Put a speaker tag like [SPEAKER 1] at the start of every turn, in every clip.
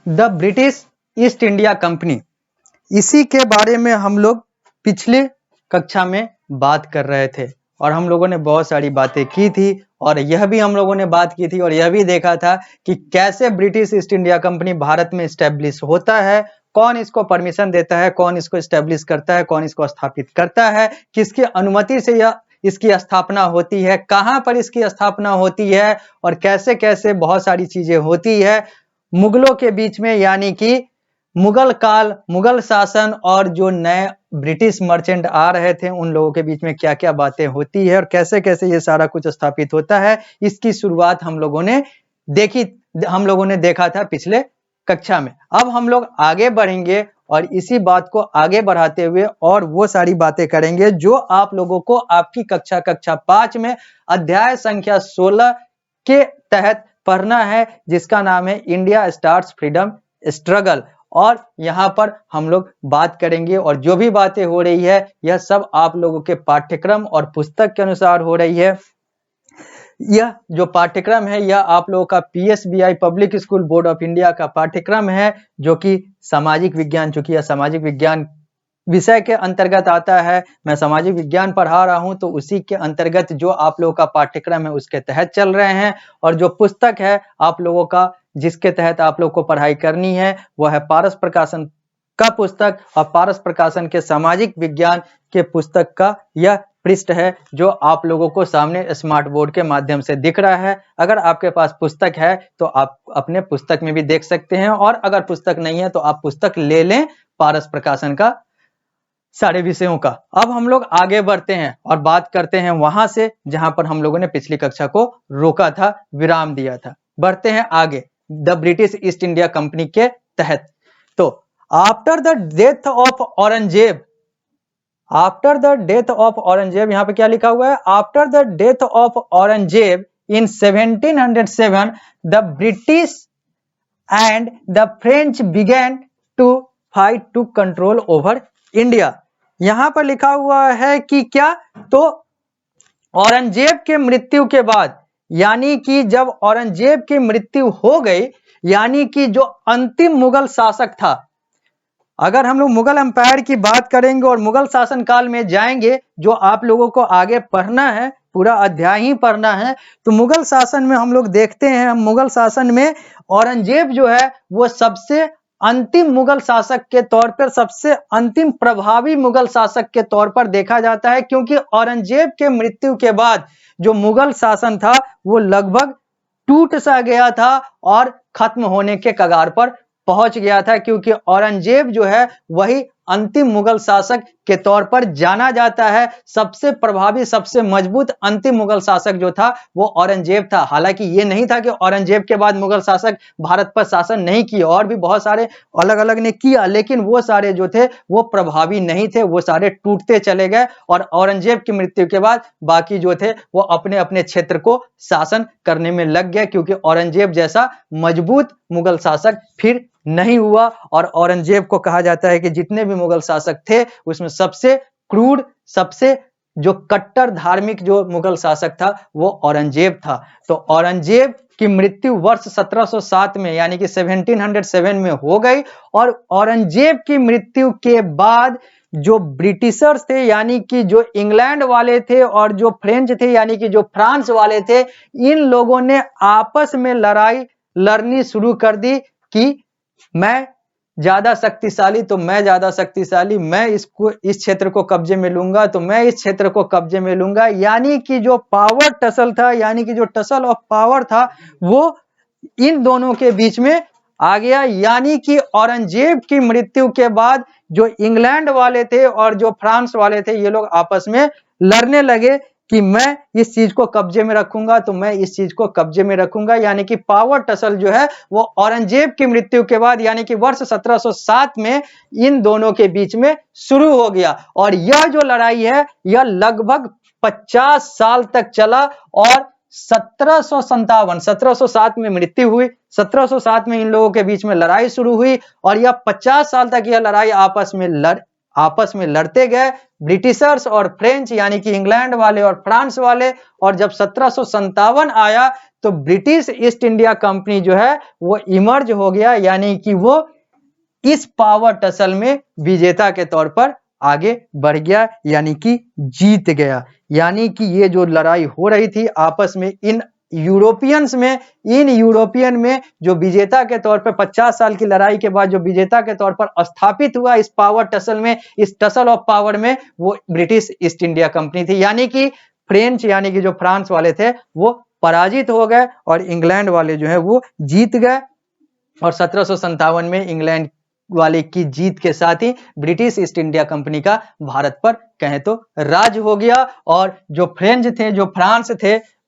[SPEAKER 1] The British East India company, इसी के बारे में हम लोग पिछले कक्षा में बात कर रहे थे और हम लोगों ने बहुत सारी बातें की थी और यह भी हम लोगों ने बात की थी और यह भी देखा था कि कैसे British East India company Bharat में स्टैब्लिश होता है, कौन इसको परमिशन देता है, कौन इसको स्टैब्लिश करता है, कौन इसको स्थापित करता है, किसकी अनुमति से यह इसकी स्थापना होती है, कहां पर इसकी स्थापना होती है और कैसे कैसे बहुत सारी चीजें होती है मुगलों के बीच में, यानी कि मुगल काल, मुगल शासन और जो नए ब्रिटिश मर्चेंट आ रहे थे उन लोगों के बीच में क्या क्या बातें होती है और कैसे कैसे ये सारा कुछ स्थापित होता है। इसकी शुरुआत हम लोगों ने देखा था पिछले कक्षा में। अब हम लोग आगे बढ़ेंगे और इसी बात को आगे बढ़ाते हुए और वो सारी बातें करेंगे जो आप लोगों को आपकी कक्षा 5 में अध्याय संख्या 16 के तहत पढ़ना है, जिसका नाम है इंडिया स्टार्ट्स फ्रीडम स्ट्रगल। और यहाँ पर हम लोग बात करेंगे और जो भी बातें हो रही है यह सब आप लोगों के पाठ्यक्रम और पुस्तक के अनुसार हो रही है। यह जो पाठ्यक्रम है यह आप लोगों का PSBI public school board of India का पाठ्यक्रम है, जो कि सामाजिक विज्ञान, चूंकि यह सामाजिक विज्ञान विषय के अंतर्गत आता है, मैं सामाजिक विज्ञान पढ़ा रहा हूं तो उसी के अंतर्गत जो आप लोगों का पाठ्यक्रम है उसके तहत चल रहे हैं। और जो पुस्तक है आप लोगों का जिसके तहत आप लोग को पढ़ाई करनी है वह है पारस प्रकाशन का पुस्तक, और पारस प्रकाशन के सामाजिक विज्ञान के पुस्तक का यह पृष्ठ है जो आप लोगों को सामने स्मार्ट बोर्ड के माध्यम से दिख रहा है। अगर आपके पास पुस्तक है तो आप अपने पुस्तक में भी देख सकते हैं, और अगर पुस्तक नहीं है तो आप पुस्तक ले लें पारस प्रकाशन का सारे विषयों का। अब हम लोग आगे बढ़ते हैं और बात करते हैं वहां से जहां पर हम लोगों ने पिछली कक्षा को रोका था, विराम दिया था। बढ़ते हैं आगे the British East India Company के तहत। तो after the death of Aurangzeb, after the death of Aurangzeb, यहां पे क्या लिखा हुआ है, after the death of Aurangzeb in 1707 the British and the French began to fight to control over India. यहां पर लिखा हुआ है कि क्या, तो औरंगजेब के मृत्यु के बाद, यानी कि जब औरंगजेब की मृत्यु हो गई, यानी कि जो अंतिम मुगल शासक था, अगर हम लोग मुगल एम्पायर की बात करेंगे और मुगल शासन काल में जाएंगे, जो आप लोगों को आगे पढ़ना है, पूरा अध्याय ही पढ़ना है, तो मुगल शासन में हम लोग देखते हैं, मुगल शासन में औरंगजेब जो है वो सबसे अंतिम मुगल शासक के तौर पर, सबसे अंतिम प्रभावी मुगल शासक के तौर पर देखा जाता है, क्योंकि औरंगजेब के मृत्यु के बाद जो मुगल शासन था वो लगभग टूट सा गया था और खत्म होने के कगार पर पहुंच गया था, क्योंकि औरंगजेब जो है वही अंतिम मुगल शासक के तौर पर जाना जाता है। सबसे प्रभावी, सबसे मजबूत अंतिम मुगल शासक जो था वो औरंगजेब था। हालांकि ये नहीं था कि औरंगजेब के बाद मुगल शासक भारत पर शासन नहीं किए, और भी बहुत सारे अलग अलग ने किया, लेकिन वो सारे जो थे वो प्रभावी नहीं थे, वो सारे टूटते चले गए और औरंगजेब की मृत्यु के बाद बाकी जो थे वो अपने अपने क्षेत्र को शासन करने में लग गए, क्योंकि औरंगजेब जैसा मजबूत मुगल शासक फिर नहीं हुआ। और औरंगजेब को कहा जाता है कि जितने भी मुगल शासक थे उसमें सबसे क्रूर, सबसे जो कट्टर धार्मिक जो मुगल शासक था वो औरंगजेब था। तो औरंगजेब की मृत्यु वर्ष 1707 में, यानी कि 1707 में हो गई। और औरंगजेब की मृत्यु के बाद जो ब्रिटिशर्स थे, यानी कि जो इंग्लैंड वाले थे, और जो फ्रेंच थे, यानी कि जो फ्रांस वाले थे, इन लोगों ने आपस में लड़ाई लड़नी शुरू कर दी कि मैं ज्यादा शक्तिशाली तो मैं ज्यादा शक्तिशाली, मैं इसको इस क्षेत्र को कब्जे में लूंगा तो मैं इस क्षेत्र को कब्जे में लूंगा। यानी कि जो पावर टसल था, यानी कि जो टसल ऑफ पावर था वो इन दोनों के बीच में आ गया। यानी कि औरंगजेब की मृत्यु के बाद जो इंग्लैंड वाले थे और जो फ्रांस वाले थे ये लोग आपस में लड़ने लगे कि मैं इस चीज को कब्जे में रखूंगा तो मैं इस चीज को कब्जे में रखूंगा। यानी कि पावर टसल जो है वो औरंगजेब की मृत्यु के बाद, यानी कि वर्ष 1707 में इन दोनों के बीच में शुरू हो गया। और यह जो लड़ाई है यह लगभग 50 साल तक चला और 1707 में मृत्यु हुई। 1707 में इन लोगों के बीच में लड़ाई शुरू हुई और यह 50 साल तक यह लड़ाई आपस में लड़ते गए, ब्रिटिशर्स और फ्रेंच, यानी कि इंग्लैंड वाले और फ्रांस वाले। और जब 1757 आया तो ब्रिटिश ईस्ट इंडिया कंपनी जो है वो इमर्ज हो गया, यानी कि वो इस पावर टसल में विजेता के तौर पर आगे बढ़ गया, यानी कि जीत गया। यानी कि ये जो लड़ाई हो रही थी आपस में इन यूरोपियन में जो विजेता के तौर पर 50 साल की लड़ाई के बाद जो विजेता के तौर पर स्थापित हुआ इस पावर टसल में, इस टसल ऑफ पावर में, वो ब्रिटिश ईस्ट इंडिया कंपनी थी। यानी कि फ्रेंच, यानी कि जो फ्रांस वाले थे वो पराजित हो गए और इंग्लैंड वाले जो है वो जीत गए। और 1757 में इंग्लैंड वाले की जीत के साथ ही ब्रिटिश ईस्ट इंडिया कंपनी का भारत पर कहें तो राज हो गया। और जो फ्रेंच थे, जो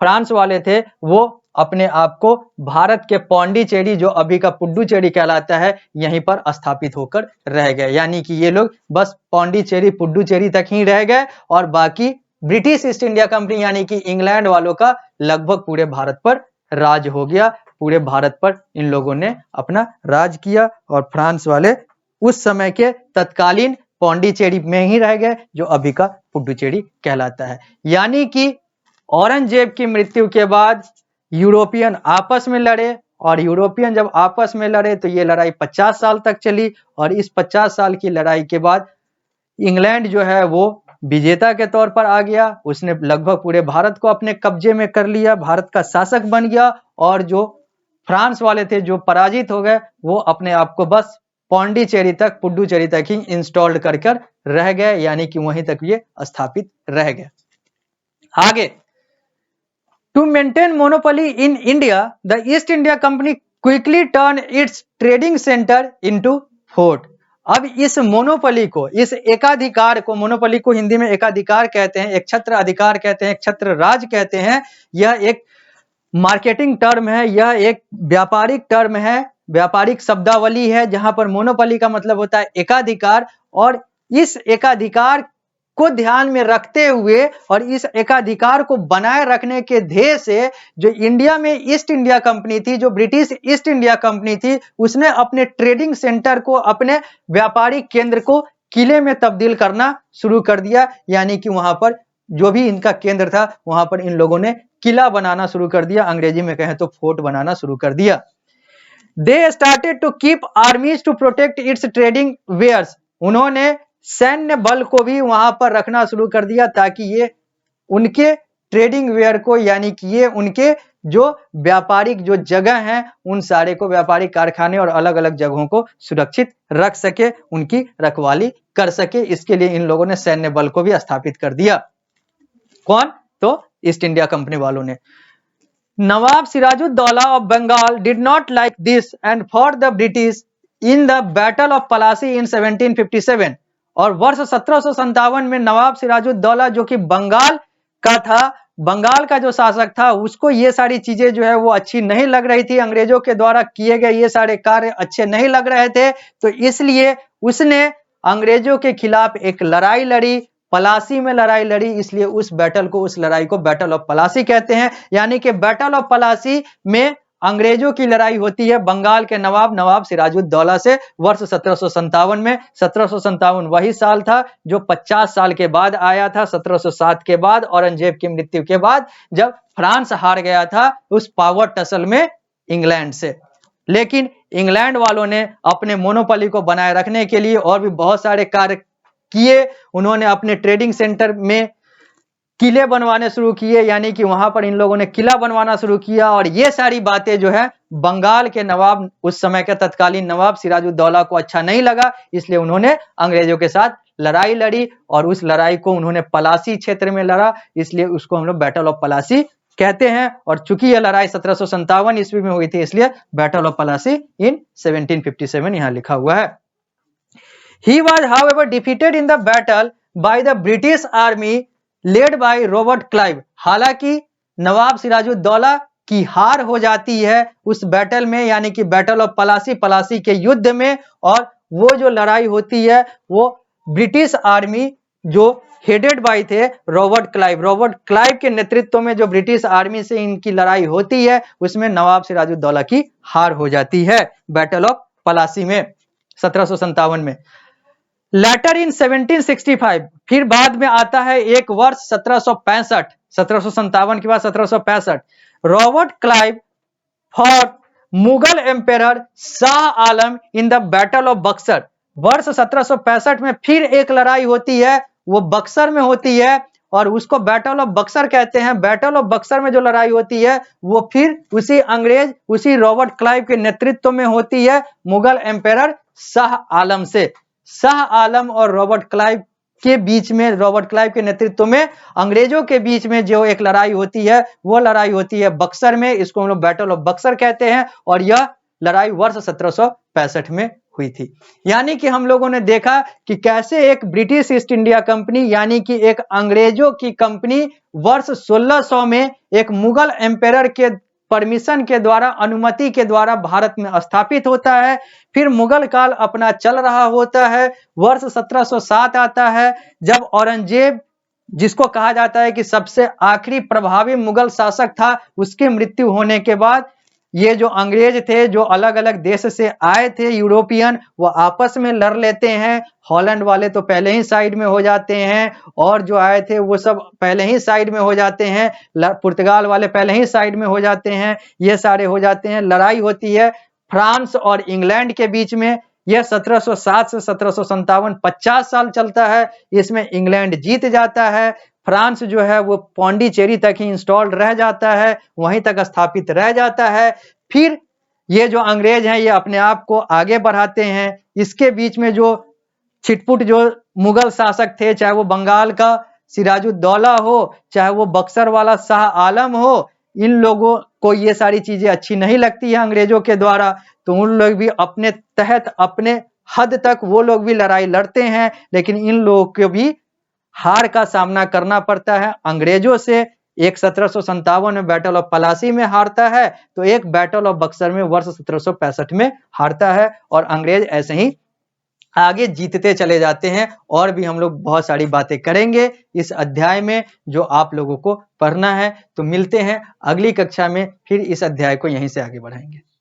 [SPEAKER 1] फ्रांस वाले थे, वो अपने आप को भारत के पौंडीचेरी, जो अभी का पुडुचेरी कहलाता है, यहीं पर स्थापित होकर रह गए। यानी कि ये लोग बस पौंडीचेरी पुडुचेरी तक ही रह गए और बाकी ब्रिटिश ईस्ट इंडिया कंपनी यानी कि इंग्लैंड वालों का लगभग पूरे भारत पर राज हो गया। पूरे भारत पर इन लोगों ने अपना राज किया और फ्रांस वाले उस समय के तत्कालीन पौंडीचेरी में ही रह गए, जो अभी का पुडुचेरी कहलाता है। यानी कि औरंगजेब की मृत्यु के बाद यूरोपियन आपस में लड़े और यूरोपियन जब आपस में लड़े तो ये लड़ाई 50 साल तक चली और इस 50 साल की लड़ाई के बाद इंग्लैंड जो है वो विजेता के तौर पर आ गया। उसने लगभग पूरे भारत को अपने कब्जे में कर लिया, भारत का शासक बन गया। और जो फ्रांस वाले थे जो पराजित हो गए, वो अपने आप को बस पौंडीचेरी तक, पुडुचेरी तक ही इंस्टॉल्ड कर रह गए, यानी कि वहीं तक ये स्थापित रह गए। आगे, to maintain monopoly in India, the East India Company quickly turn its trading centre into fort. अब इस मोनोपोली को, इस एकाधिकार को, मोनोपोली को हिंदी में एकाधिकार कहते हैं, एक छत्र अधिकार कहते हैं, एक छत्र राज कहते हैं। यह एक मार्केटिंग टर्म है, यह एक व्यापारिक टर्म है, व्यापारिक शब्दावली है, जहां पर मोनोपोली का मतलब होता है एकाधिकार। और इस एकाधिकार को ध्यान में रखते हुए और इस एकाधिकार को बनाए रखने के ध्येय से जो इंडिया में ईस्ट इंडिया कंपनी थी, जो ब्रिटिश ईस्ट इंडिया कंपनी थी, उसने अपने ट्रेडिंग सेंटर को, अपने व्यापारिक केंद्र को किले में तब्दील करना शुरू कर दिया। यानी कि वहां पर जो भी इनका केंद्र था वहां पर इन लोगों ने किला बनाना शुरू कर दिया, अंग्रेजी में कहें तो फोर्ट बनाना शुरू कर दिया। They started to keep armies to protect its trading wares. उन्होंने सैन्य बल को भी वहां पर रखना शुरू कर दिया ताकि ये उनके ट्रेडिंग वेयर को, यानी कि ये उनके जो व्यापारिक जो जगह हैं उन सारे को, व्यापारिक कारखाने और अलग अलग जगहों को सुरक्षित रख सके, उनकी रखवाली कर सके। इसके लिए इन लोगों ने सैन्य बल को भी स्थापित कर दिया। कौन? तो ईस्ट इंडिया कंपनी वालों ने। Nawab Sirajuddaula of Bengal did not like this and fought the British in the battle of Plassey in 1757। और वर्ष 1757 में नवाब सिराजुद्दौला जो कि बंगाल का था, बंगाल का जो शासक था, उसको ये सारी चीजें जो है वो अच्छी नहीं लग रही थी, अंग्रेजों के द्वारा किए गए ये सारे कार्य अच्छे नहीं लग रहे थे। तो इसलिए उसने अंग्रेजों के खिलाफ एक लड़ाई लड़ी, पलासी में लड़ाई लड़ी। इसलिए उस लड़ाई को बैटल ऑफ पलासी कहते हैं। यानी कि बैटल ऑफ पलासी में अंग्रेजों की लड़ाई होती है बंगाल के नवाब सिराजुद्दौला से वर्ष 1757 में। 1757 वही साल था जो 50 साल के बाद आया था, 1707 के बाद, औरंगजेब की मृत्यु के बाद, जब फ्रांस हार गया था उस पावर टसल में इंग्लैंड से। लेकिन इंग्लैंड वालों ने अपने मोनोपोली को बनाए रखने के लिए और भी बहुत सारे कार्य किए। उन्होंने अपने ट्रेडिंग सेंटर में किले बनवाने शुरू किए, यानी कि वहां पर इन लोगों ने किला बनवाना शुरू किया। और ये सारी बातें जो है बंगाल के नवाब, उस समय के तत्कालीन नवाब सिराजुद्दौला को अच्छा नहीं लगा। इसलिए उन्होंने अंग्रेजों के साथ लड़ाई लड़ी और उस लड़ाई को उन्होंने पलासी क्षेत्र में लड़ा, इसलिए उसको हम लोग बैटल ऑफ पलासी कहते हैं। और चूंकि यह लड़ाई 1757 ईस्वी में हुई थी, इसलिए बैटल ऑफ पलासी इन 1757 यहां लिखा हुआ है। He was, however, defeated in the battle by the British army led by Robert Clive। हालांकि नवाब सिराजुद्दौला की हार हो जाती है उस बैटल में, यानी कि बैटल ऑफ पलासी के युद्ध में। और वो जो लड़ाई होती है वो ब्रिटिश आर्मी जो हेडेड बाय थे रॉबर्ट क्लाइव के नेतृत्व में जो ब्रिटिश आर्मी से इनकी लड़ाई होती है, उसमें नवाब सिराजुद्दौला की हार हो जाती है बैटल ऑफ पलासी में 1757 में। लेटर इन 1765, फिर बाद में आता है एक वर्ष 1765। 1757 के बाद 1765 Robert Clive for Mughal emperor Shah Alam in the battle of Buxar. वर्ष 1765 में फिर एक लड़ाई होती है, वो बक्सर में होती है और उसको बैटल ऑफ बक्सर कहते हैं। बैटल ऑफ बक्सर में जो लड़ाई होती है वो फिर उसी रॉबर्ट क्लाइव के नेतृत्व में होती है मुगल एम्पेरर शाह आलम से। शाह आलम और रॉबर्ट क्लाइव के बीच में, रॉबर्ट क्लाइव के नेतृत्व में अंग्रेजों के बीच में जो एक लड़ाई होती है वो लड़ाई होती है बक्सर में। इसको हम लोग बैटल ऑफ बक्सर कहते हैं और यह लड़ाई वर्ष 1765 में हुई थी। यानी कि हम लोगों ने देखा कि कैसे एक ब्रिटिश ईस्ट इंडिया कंपनी यानी कि एक अंग्रेजों की कंपनी वर्ष 1600 में एक मुगल एम्पेरर के परमिशन के द्वारा, अनुमति के द्वारा भारत में स्थापित होता है। फिर मुगल काल अपना चल रहा होता है। वर्ष 1707 आता है जब औरंगजेब, जिसको कहा जाता है कि सबसे आखिरी प्रभावी मुगल शासक था, उसकी मृत्यु होने के बाद ये जो अंग्रेज थे, जो अलग अलग देश से आए थे यूरोपियन, वो आपस में लड़ लेते हैं। हॉलैंड वाले तो पहले ही साइड में हो जाते हैं और जो आए थे वो सब पहले ही साइड में हो जाते हैं। पुर्तगाल वाले पहले ही साइड में हो जाते हैं, ये सारे हो जाते हैं। लड़ाई होती है फ्रांस और इंग्लैंड के बीच में। यह 1707 से 1757 50 साल चलता है। इसमें इंग्लैंड जीत जाता है। फ्रांस जो है वो पौंडीचेरी तक ही इंस्टॉल्ड रह जाता है, वहीं तक स्थापित रह जाता है। फिर ये जो अंग्रेज हैं ये अपने आप को आगे बढ़ाते हैं। इसके बीच में जो छिटपुट जो मुगल शासक थे, चाहे वो बंगाल का सिराजुद्दौला हो, चाहे वो बक्सर वाला शाह आलम हो, इन लोगों को ये सारी चीजें अच्छी नहीं लगती है अंग्रेजों के द्वारा, तो उन लोग भी अपने तहत, अपने हद तक वो लोग भी लड़ाई लड़ते हैं। लेकिन इन लोगों को भी हार का सामना करना पड़ता है अंग्रेजों से। एक 1757 में बैटल ऑफ पलासी में हारता है, तो एक बैटल ऑफ बक्सर में वर्ष 1765 में हारता है और अंग्रेज ऐसे ही आगे जीतते चले जाते हैं। और भी हम लोग बहुत सारी बातें करेंगे इस अध्याय में जो आप लोगों को पढ़ना है। तो मिलते हैं अगली कक्षा में, फिर इस अध्याय को यहीं से आगे बढ़ाएंगे।